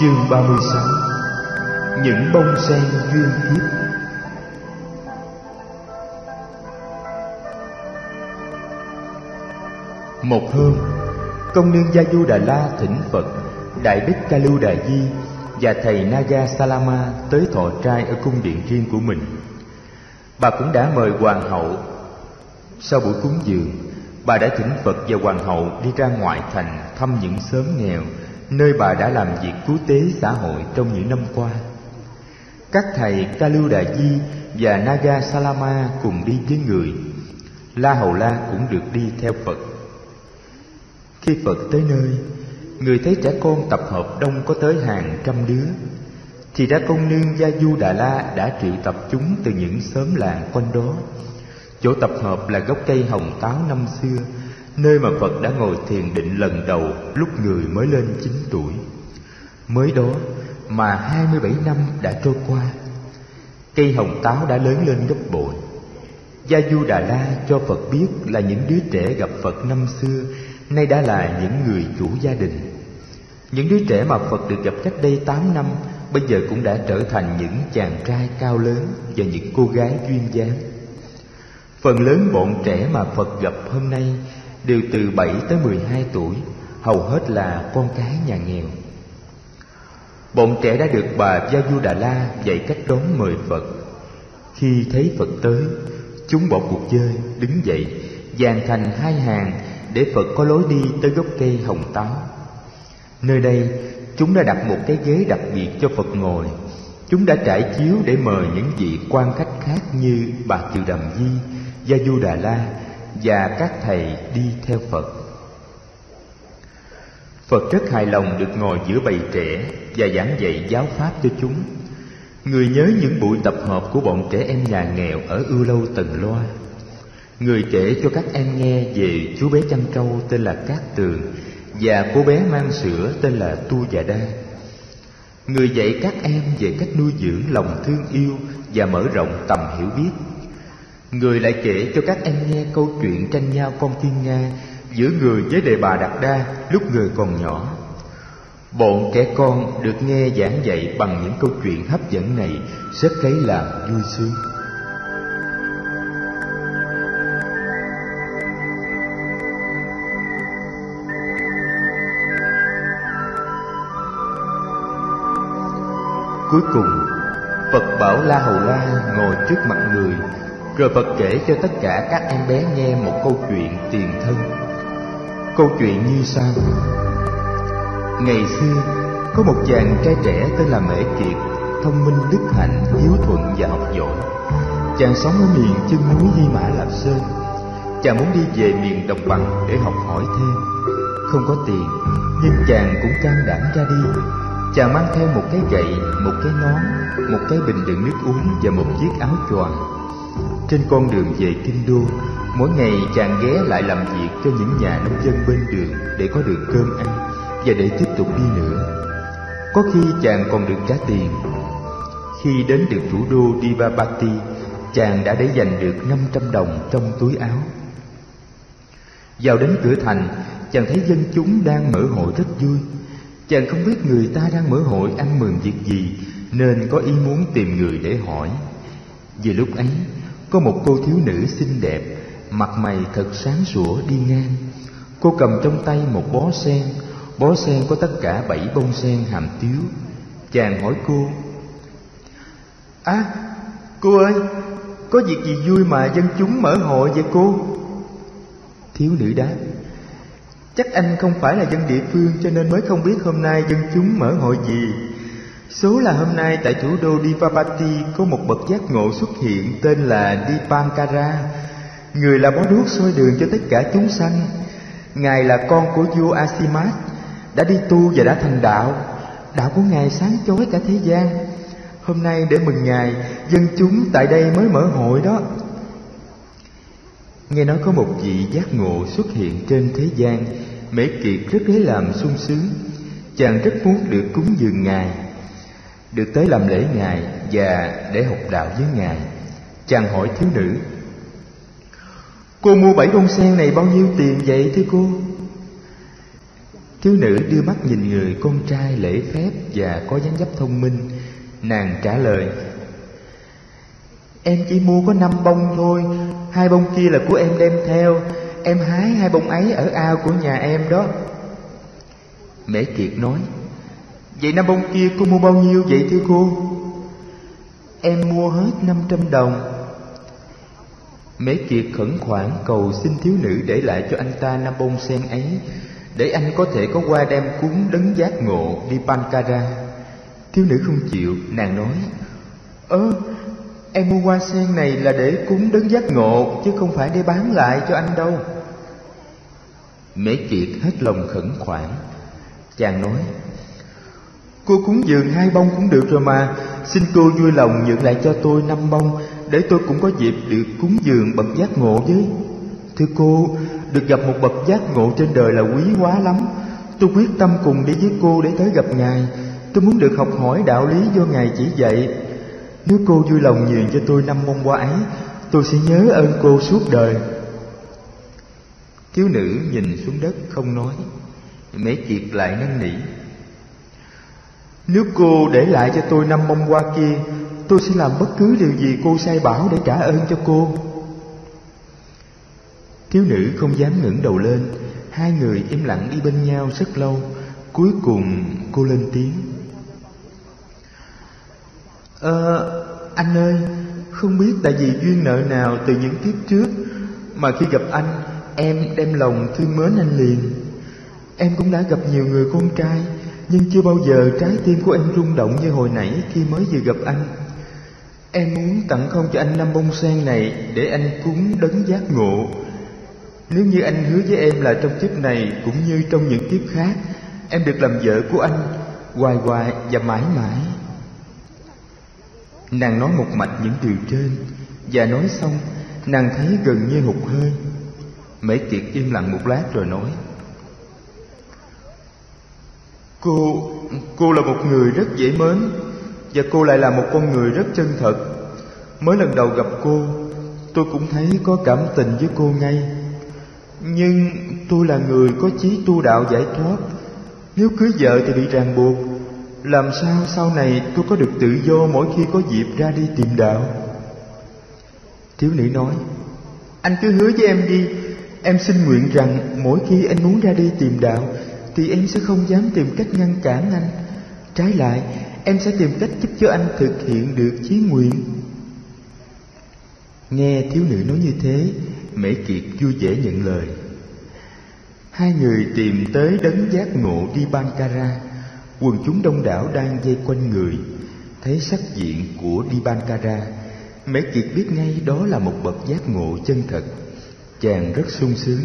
Chương 36. Những bông sen duyên kiếp. Một hôm, công nương Gia Du Đà La thỉnh Phật Đại Đức Ca Lưu Đà Di và thầy Naga Salama tới thọ trai ở cung điện riêng của mình. Bà cũng đã mời hoàng hậu. Sau buổi cúng dường, bà đã thỉnh Phật và hoàng hậu đi ra ngoại thành thăm những xóm nghèo nơi bà đã làm việc cứu tế xã hội trong những năm qua. Các thầy Ca Lưu Đà Di và Naga Salama cùng đi với người. La Hầu La cũng được đi theo Phật. Khi Phật tới nơi, người thấy trẻ con tập hợp đông có tới hàng trăm đứa. Thì ra công nương Gia Du Đà La đã triệu tập chúng từ những xóm làng quanh đó. Chỗ tập hợp là gốc cây hồng táo năm xưa, nơi mà Phật đã ngồi thiền định lần đầu lúc người mới lên 9 tuổi. Mới đó mà 27 năm đã trôi qua, cây hồng táo đã lớn lên gấp bội. Gia Du Đà La cho Phật biết là những đứa trẻ gặp Phật năm xưa nay đã là những người chủ gia đình. Những đứa trẻ mà Phật được gặp cách đây 8 năm bây giờ cũng đã trở thành những chàng trai cao lớn và những cô gái duyên dáng. Phần lớn bọn trẻ mà Phật gặp hôm nay đều từ 7 tới 12 tuổi, hầu hết là con cái nhà nghèo. Bọn trẻ đã được bà Gia Du Đà La dạy cách đón mời Phật. Khi thấy Phật tới, chúng bỏ cuộc chơi, đứng dậy, dàn thành hai hàng để Phật có lối đi tới gốc cây hồng táo. Nơi đây, chúng đã đặt một cái ghế đặc biệt cho Phật ngồi. Chúng đã trải chiếu để mời những vị quan khách khác như bà Kiều Đàm Di, Gia Du Đà La và các thầy đi theo Phật. Phật rất hài lòng được ngồi giữa bầy trẻ và giảng dạy giáo pháp cho chúng. Người nhớ những buổi tập hợp của bọn trẻ em nhà nghèo ở Ưu Lâu Tần Loa. Người kể cho các em nghe về chú bé chăn trâu tên là Cát Tường và cô bé mang sữa tên là Tu Già Đa. Người dạy các em về cách nuôi dưỡng lòng thương yêu và mở rộng tầm hiểu biết. Người lại kể cho các em nghe câu chuyện tranh nhau con thiên nga giữa người với đề bà Đạt Đa lúc người còn nhỏ. Bọn trẻ con được nghe giảng dạy bằng những câu chuyện hấp dẫn này rất lấy làm vui sướng. Cuối cùng, Phật bảo La Hầu La ngồi trước mặt người, rồi Phật kể cho tất cả các em bé nghe một câu chuyện tiền thân. Câu chuyện như sau. Ngày xưa, có một chàng trai trẻ tên là Mễ Kiệt, thông minh, đức hạnh, hiếu thuận và học giỏi. Chàng sống ở miền chân núi Hy Mã Lạp Sơn. Chàng muốn đi về miền đồng bằng để học hỏi thêm. Không có tiền, nhưng chàng cũng can đảm ra đi. Chàng mang theo một cái gậy, một cái nón, một cái bình đựng nước uống và một chiếc áo choàng. Trên con đường về Kinh Đô, mỗi ngày chàng ghé lại làm việc cho những nhà nông dân bên đường để có được cơm ăn và để tiếp tục đi nữa. Có khi chàng còn được trả tiền. Khi đến được thủ đô Divapati, chàng đã để dành được 500 đồng trong túi áo. Vào đến cửa thành, chàng thấy dân chúng đang mở hội rất vui. Chàng không biết người ta đang mở hội ăn mừng việc gì, nên có ý muốn tìm người để hỏi. Vừa lúc ấy, có một cô thiếu nữ xinh đẹp, mặt mày thật sáng sủa đi ngang. Cô cầm trong tay một bó sen có tất cả 7 bông sen hàm tiếu. Chàng hỏi cô: cô ơi, có việc gì vui mà dân chúng mở hội vậy cô? Thiếu nữ đáp: Chắc anh không phải là dân địa phương cho nên mới không biết hôm nay dân chúng mở hội gì. Số là hôm nay tại thủ đô Divapati có một bậc giác ngộ xuất hiện tên là Dipankara. Người là bó đuốc soi đường cho tất cả chúng sanh. Ngài là con của vua Asimat, đã đi tu và đã thành đạo. Đạo của Ngài sáng chói cả thế gian. Hôm nay để mừng Ngài, dân chúng tại đây mới mở hội đó. Nghe nói có một vị giác ngộ xuất hiện trên thế gian, Mễ Kiệt rất lấy làm sung sướng. Chàng rất muốn được cúng dường Ngài, được tới làm lễ Ngài và để học đạo với Ngài. Chàng hỏi thiếu nữ: Cô mua 7 bông sen này bao nhiêu tiền vậy thưa cô? Thiếu nữ đưa mắt nhìn người con trai lễ phép và có dáng dấp thông minh. Nàng trả lời: Em chỉ mua có 5 bông thôi, 2 bông kia là của em đem theo. Em hái 2 bông ấy ở ao của nhà em đó. Mễ Kiệt nói: Vậy 5 bông kia cô mua bao nhiêu vậy thưa cô? Em mua hết 500 đồng. Mễ Kiệt khẩn khoản cầu xin thiếu nữ để lại cho anh ta 5 bông sen ấy, để anh có thể có hoa đem cúng đấng giác ngộ Dipankara. Thiếu nữ không chịu. Nàng nói: Em mua hoa sen này là để cúng đấng giác ngộ, chứ không phải để bán lại cho anh đâu. Mễ Kiệt hết lòng khẩn khoản. Chàng nói: Cô cúng dường 2 bông cũng được rồi mà, xin cô vui lòng nhượng lại cho tôi 5 bông, để tôi cũng có dịp được cúng dường bậc giác ngộ với. Thưa cô, được gặp một bậc giác ngộ trên đời là quý hóa lắm. Tôi quyết tâm cùng đi với cô để tới gặp Ngài. Tôi muốn được học hỏi đạo lý do Ngài chỉ dạy. Nếu cô vui lòng nhường cho tôi 5 bông hoa ấy, tôi sẽ nhớ ơn cô suốt đời. Thiếu nữ nhìn xuống đất không nói. Mễ Kiệt lại năn nỉ: Nếu cô để lại cho tôi 5 bông hoa kia, tôi sẽ làm bất cứ điều gì cô sai bảo để trả ơn cho cô. Thiếu nữ không dám ngẩng đầu lên. Hai người im lặng đi bên nhau rất lâu. Cuối cùng cô lên tiếng: Anh ơi, không biết tại vì duyên nợ nào từ những kiếp trước mà khi gặp anh, em đem lòng thương mến anh liền. Em cũng đã gặp nhiều người con trai, nhưng chưa bao giờ trái tim của em rung động như hồi nãy khi mới vừa gặp anh. Em muốn tặng không cho anh 5 bông sen này để anh cúng đấng giác ngộ. Nếu như anh hứa với em là trong kiếp này cũng như trong những kiếp khác, em được làm vợ của anh hoài hoài và mãi mãi. Nàng nói một mạch những điều trên, và nói xong nàng thấy gần như hụt hơi. Mễ Kiệt im lặng một lát rồi nói: Cô là một người rất dễ mến, và cô lại là một con người rất chân thật. Mới lần đầu gặp cô, tôi cũng thấy có cảm tình với cô ngay. Nhưng tôi là người có chí tu đạo giải thoát. Nếu cưới vợ thì bị ràng buộc. Làm sao sau này tôi có được tự do mỗi khi có dịp ra đi tìm đạo? Thiếu nữ nói: Anh cứ hứa với em đi. Em xin nguyện rằng mỗi khi anh muốn ra đi tìm đạo thì em sẽ không dám tìm cách ngăn cản anh. Trái lại, em sẽ tìm cách giúp cho anh thực hiện được chí nguyện. Nghe thiếu nữ nói như thế, Mễ Kiệt vui vẻ nhận lời. Hai người tìm tới đấng giác ngộ Dipankara. Quần chúng đông đảo đang vây quanh người. Thấy sắc diện của Dipankara, Mễ Kiệt biết ngay đó là một bậc giác ngộ chân thật. Chàng rất sung sướng.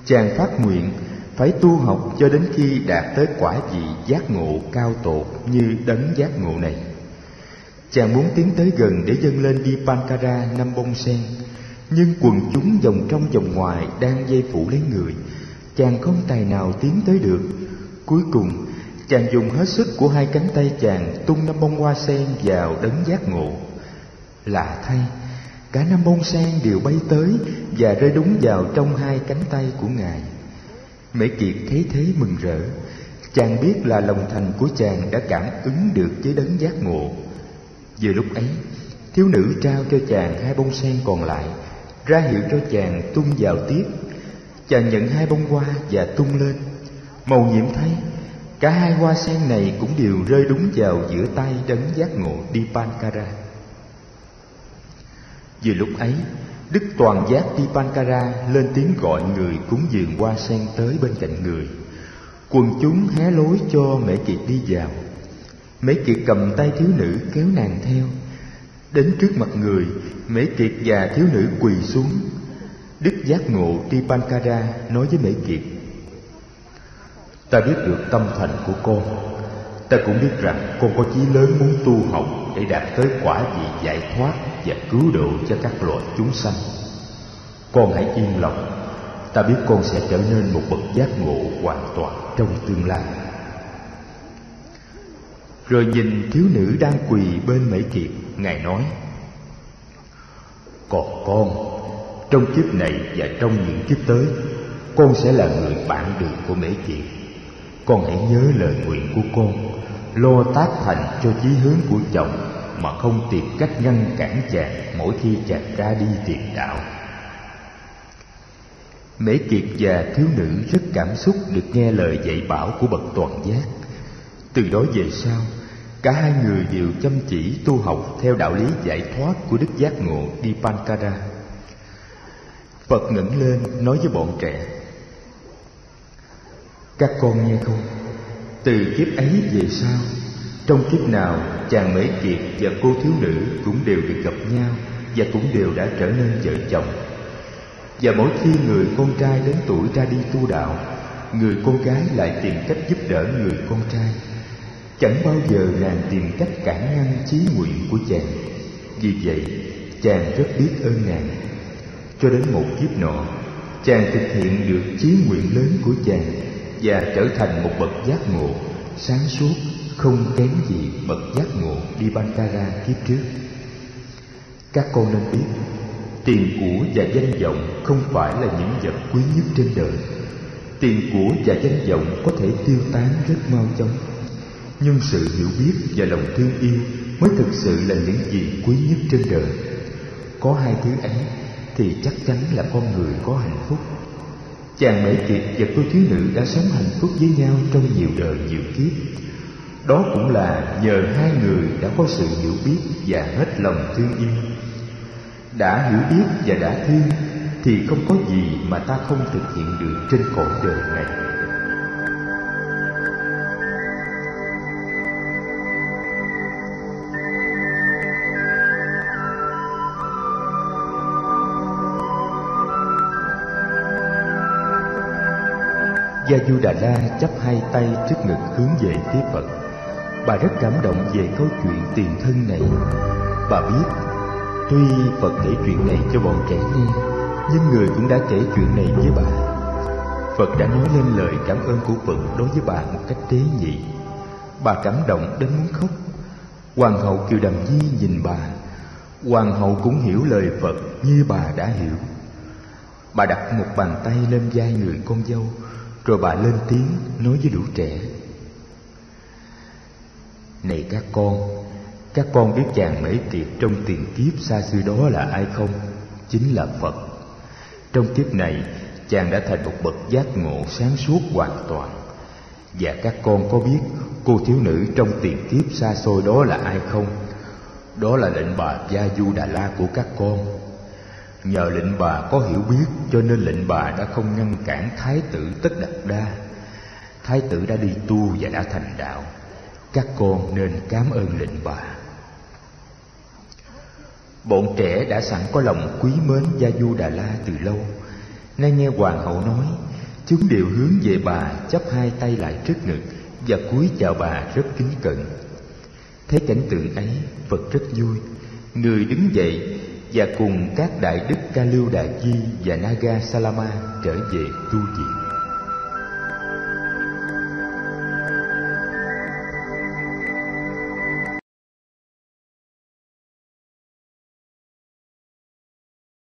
Chàng phát nguyện phải tu học cho đến khi đạt tới quả vị giác ngộ cao tột như đấng giác ngộ này. Chàng muốn tiến tới gần để dâng lên Dipankara 5 bông sen, nhưng quần chúng vòng trong vòng ngoài đang vây phủ lấy người. Chàng không tài nào tiến tới được. Cuối cùng chàng dùng hết sức của 2 cánh tay chàng tung 5 bông hoa sen vào đấng giác ngộ. Lạ thay, cả 5 bông sen đều bay tới và rơi đúng vào trong 2 cánh tay của Ngài. Mễ Kiệt thấy thế mừng rỡ. Chàng biết là lòng thành của chàng đã cảm ứng được với đấng giác ngộ. Vừa lúc ấy, thiếu nữ trao cho chàng 2 bông sen còn lại, ra hiệu cho chàng tung vào tiếp. Chàng nhận 2 bông hoa và tung lên. Mầu nhiệm thay, cả 2 hoa sen này cũng đều rơi đúng vào giữa tay đấng giác ngộ Dipankara. Vừa lúc ấy, Đức Toàn Giác Dipankara lên tiếng gọi người cúng dường hoa sen tới bên cạnh người. Quần chúng hé lối cho Mễ Kiệt đi vào. Mễ Kiệt cầm tay thiếu nữ kéo nàng theo. Đến trước mặt người, Mễ Kiệt và thiếu nữ quỳ xuống. Đức giác ngộ Dipankara nói với Mễ Kiệt: Ta biết được tâm thành của con. Ta cũng biết rằng con có chí lớn muốn tu học để đạt tới quả vị giải thoát và cứu độ cho các loài chúng sanh. Con hãy yên lòng. Ta biết con sẽ trở nên một bậc giác ngộ hoàn toàn trong tương lai. Rồi nhìn thiếu nữ đang quỳ bên Mễ Kiệt, Ngài nói: Còn con, trong kiếp này và trong những kiếp tới, con sẽ là người bạn đường của Mễ Kiệt. con hãy nhớ lời nguyện của con, lo tác thành cho chí hướng của chồng mà không tìm cách ngăn cản chàng mỗi khi chàng ra đi tìm đạo. Mễ Kiệt và thiếu nữ rất cảm xúc được nghe lời dạy bảo của bậc toàn giác. Từ đó về sau, cả hai người đều chăm chỉ tu học theo đạo lý giải thoát của Đức Giác Ngộ Dipankara. Phật ngẩng lên nói với bọn trẻ: các con nghe không? Từ kiếp ấy về sau, trong kiếp nào chàng Mễ Kiệt và cô thiếu nữ cũng đều được gặp nhau và cũng đều đã trở nên vợ chồng. Và mỗi khi người con trai đến tuổi ra đi tu đạo, người con gái lại tìm cách giúp đỡ người con trai. Chẳng bao giờ nàng tìm cách cản ngăn chí nguyện của chàng. Vì vậy, chàng rất biết ơn nàng. Cho đến một kiếp nọ, chàng thực hiện được chí nguyện lớn của chàng và trở thành một bậc giác ngộ, sáng suốt, không kém gì bậc giác ngộ Dipankara kiếp trước. Các con nên biết, tiền của và danh vọng không phải là những vật quý nhất trên đời. Tiền của và danh vọng có thể tiêu tán rất mau chóng, nhưng sự hiểu biết và lòng thương yêu mới thực sự là những gì quý nhất trên đời. Có hai thứ ấy thì chắc chắn là con người có hạnh phúc. Chàng Mễ Kiệt và cô thiếu nữ đã sống hạnh phúc với nhau trong nhiều đời nhiều kiếp. Đó cũng là nhờ hai người đã có sự hiểu biết và hết lòng thương yêu. Đã hiểu biết và đã thương thì không có gì mà ta không thực hiện được trên cõi đời này. Gia Du Đà La chắp hai tay trước ngực hướng về phía Phật. Bà rất cảm động về câu chuyện tiền thân này. Bà biết, tuy Phật kể chuyện này cho bọn trẻ nghe, nhưng người cũng đã kể chuyện này với bà. Phật đã nói lên lời cảm ơn của Phật đối với bà một cách tế nhị. Bà cảm động đến muốn khóc. Hoàng hậu Kiều Đàm Di nhìn bà. Hoàng hậu cũng hiểu lời Phật như bà đã hiểu. Bà đặt một bàn tay lên vai người con dâu, rồi bà lên tiếng nói với lũ trẻ: này các con biết chàng Mễ Kiệt trong tiền kiếp xa xưa đó là ai không? Chính là Phật. Trong kiếp này, chàng đã thành một bậc giác ngộ sáng suốt hoàn toàn. Và các con có biết cô thiếu nữ trong tiền kiếp xa xôi đó là ai không? Đó là lệnh bà Gia Du Đà La của các con. Nhờ lệnh bà có hiểu biết cho nên lệnh bà đã không ngăn cản Thái tử Tất Đạt Đa. Thái tử đã đi tu và đã thành đạo. Các con nên cảm ơn lệnh bà. Bọn trẻ đã sẵn có lòng quý mến Gia Du Đà La từ lâu. Nay nghe hoàng hậu nói, chúng đều hướng về bà, chắp hai tay lại trước ngực và cúi chào bà rất kính cẩn. Thấy cảnh tượng ấy, Phật rất vui. Người đứng dậy và cùng các đại đức Ca Lưu Đà Di và Naga Salama trở về tu viện.